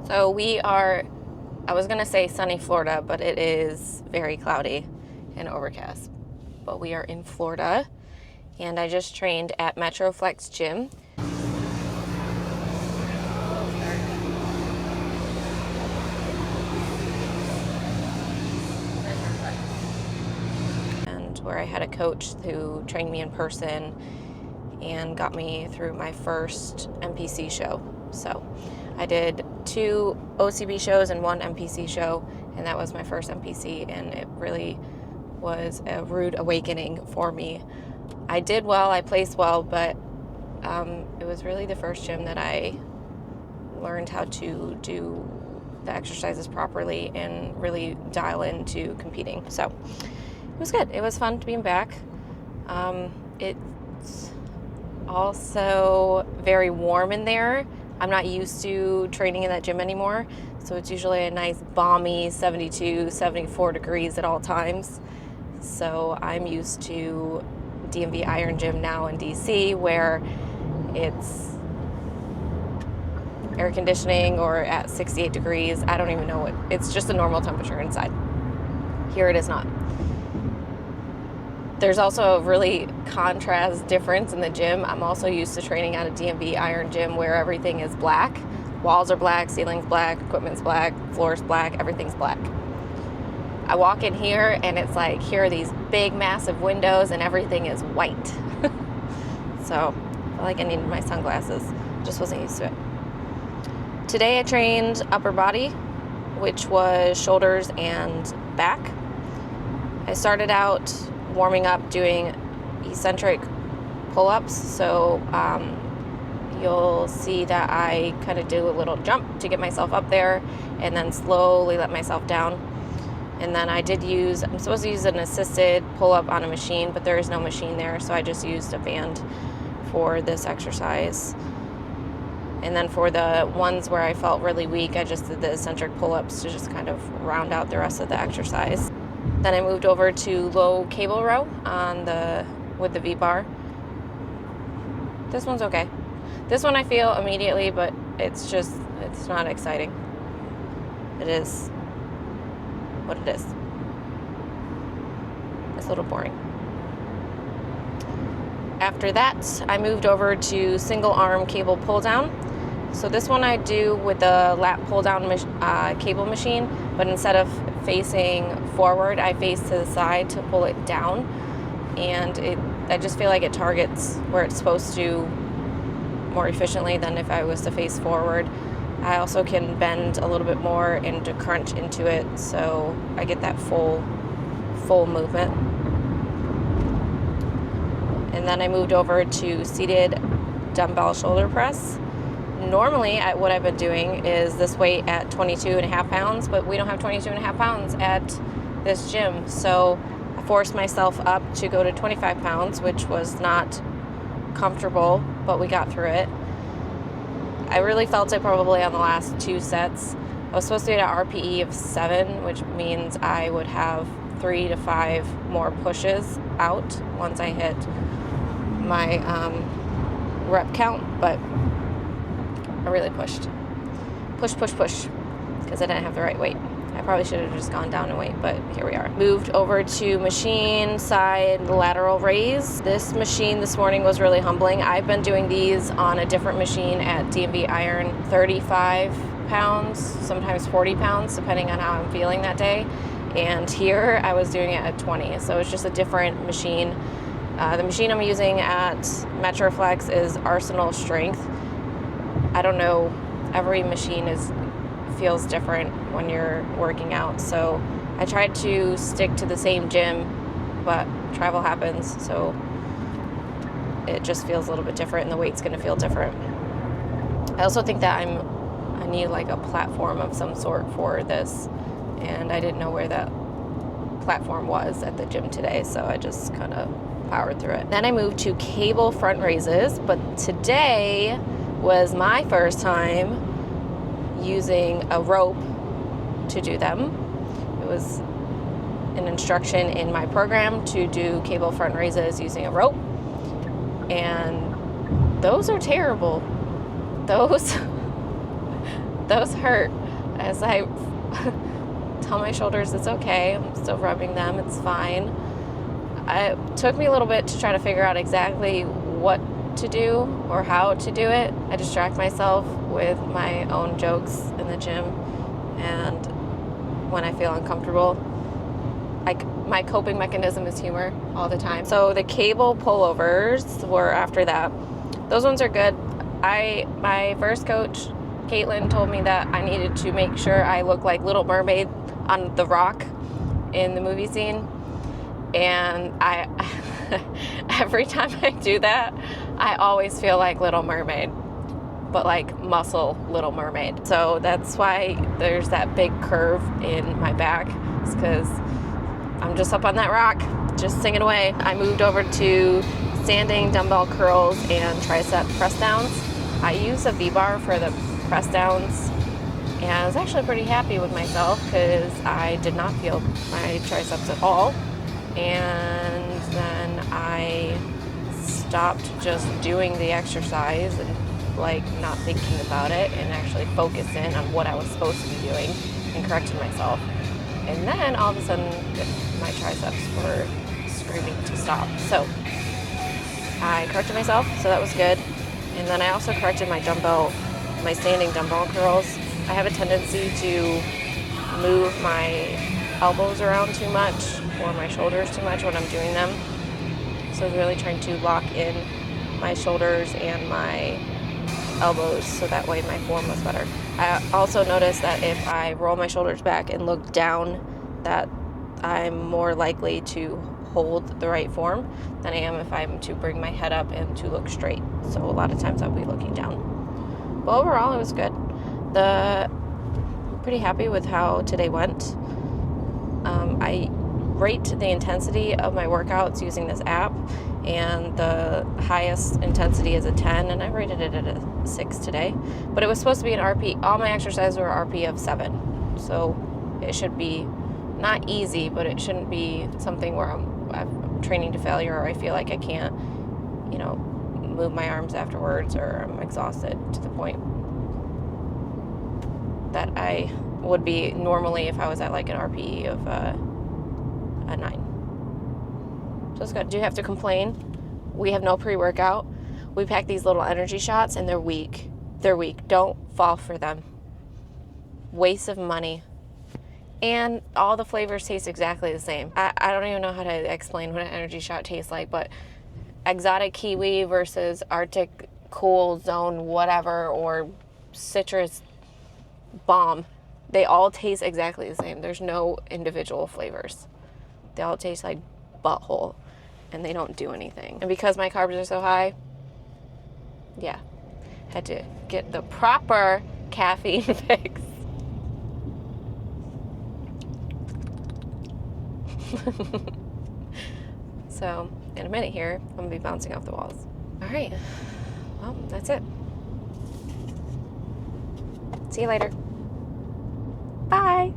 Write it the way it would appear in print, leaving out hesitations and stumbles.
So we are, I was going to say sunny Florida, but it is very cloudy and overcast. But we are in Florida, and I just trained at Metroflex Gym. And where I had a coach who trained me in person and got me through my first NPC show. So I did 2 OCB shows and 1 NPC show, and that was my first NPC, and it really was a rude awakening for me. I did well, I placed well, but it was really the first gym that I learned how to do the exercises properly and really dial into competing. So it was good. It was fun to be back. It's also very warm in there. I'm not used to training in that gym anymore, so it's usually a nice balmy 72, 74 degrees at all times. So I'm used to DMV Iron Gym now in DC, where it's air conditioning or at 68 degrees. I don't even know what, it's just a normal temperature inside. Here it is not. There's also a really contrast difference in the gym. I'm also used to training at a DMV Iron Gym where everything is black. Walls are black, ceiling's black, equipment's black, floor's black, everything's black. I walk in here and it's like, here are these big massive windows and everything is white. So I feel like I needed my sunglasses. Just wasn't used to it. Today I trained upper body, which was shoulders and back. I started out warming up doing eccentric pull-ups, so you'll see that I kind of do a little jump to get myself up there and then slowly let myself down. And then I'm supposed to use an assisted pull-up on a machine, but there is no machine there, so I just used a band for this exercise. And then for the ones where I felt really weak, I just did the eccentric pull-ups to just kind of round out the rest of the exercise. Then I moved over to low cable row with the V-bar. This one's okay. This one I feel immediately, but it's not exciting. It is what it is. It's a little boring. After that, I moved over to single arm cable pull down. So this one I do with the lat pull down cable machine, but instead of facing forward, I face to the side to pull it down, and I just feel like it targets where it's supposed to more efficiently than if I was to face forward. I also can bend a little bit more and to crunch into it, so I get that full movement. And then I moved over to seated dumbbell shoulder press. Normally, what I've been doing is this weight at 22.5 pounds, but we don't have 22.5 pounds at this gym. So I forced myself up to go to 25 pounds, which was not comfortable, but we got through it. I really felt it probably on the last 2 sets. I was supposed to be at an RPE of 7, which means I would have 3 to 5 more pushes out once I hit my rep count, but I really pushed, because I didn't have the right weight. I probably should have just gone down in weight, but here we are. Moved over to machine side lateral raise. This machine this morning was really humbling. I've been doing these on a different machine at DMV Iron, 35 pounds, sometimes 40 pounds, depending on how I'm feeling that day. And here I was doing it at 20, so it's just a different machine. The machine I'm using at Metroflex is Arsenal Strength. I don't know, every machine feels different when you're working out, so I tried to stick to the same gym, but travel happens, so it just feels a little bit different and the weight's going to feel different. I also think that I need like a platform of some sort for this, and I didn't know where that platform was at the gym today, so I just kind of powered through it. Then I moved to cable front raises, but today was my first time using a rope to do them. It was an instruction in my program to do cable front raises using a rope, and those are terrible. Those those hurt. As I tell my shoulders it's okay, I'm still rubbing them, it's fine. It took me a little bit to try to figure out exactly what to do or how to do it. I distract myself with my own jokes in the gym, and when I feel uncomfortable, my coping mechanism is humor all the time. So the cable pullovers were after that. Those ones are good. My first coach, Caitlin, told me that I needed to make sure I look like Little Mermaid on the rock in the movie scene. And I every time I do that, I always feel like Little Mermaid, but like muscle Little Mermaid. So that's why there's that big curve in my back. It's because I'm just up on that rock, just singing away. I moved over to standing dumbbell curls and tricep press downs. I use a V-bar for the press downs, and I was actually pretty happy with myself because I did not feel my triceps at all. And then I stopped just doing the exercise and like not thinking about it and actually focus in on what I was supposed to be doing and corrected myself. And then all of a sudden my triceps were screaming to stop. So I corrected myself, so that was good. And then I also corrected my standing dumbbell curls. I have a tendency to move my elbows around too much or my shoulders too much when I'm doing them. So I was really trying to lock in my shoulders and my elbows so that way my form was better. I also noticed that if I roll my shoulders back and look down, that I'm more likely to hold the right form than I am if I'm to bring my head up and to look straight. So a lot of times I'll be looking down. But overall, it was good. I'm pretty happy with how today went. I rate the intensity of my workouts using this app, and the highest intensity is a 10, and I rated it at a 6 today. But it was supposed to be an RP. All my exercises were RP of 7. So it should be not easy, but it shouldn't be something where I'm training to failure or I feel like I can't, move my arms afterwards or I'm exhausted to the point that I would be normally if I was at like an RPE of a 9. So it's good. Do you have to complain? We have no pre-workout. We pack these little energy shots and they're weak. Don't fall for them. Waste of money. And all the flavors taste exactly the same. I don't even know how to explain what an energy shot tastes like, but exotic kiwi versus Arctic cool zone whatever or citrus bomb, they all taste exactly the same. There's no individual flavors. They all taste like butthole and they don't do anything. And because my carbs are so high, yeah, had to get the proper caffeine fix. So in a minute here, I'm gonna be bouncing off the walls. All right, well, that's it. See you later. Bye.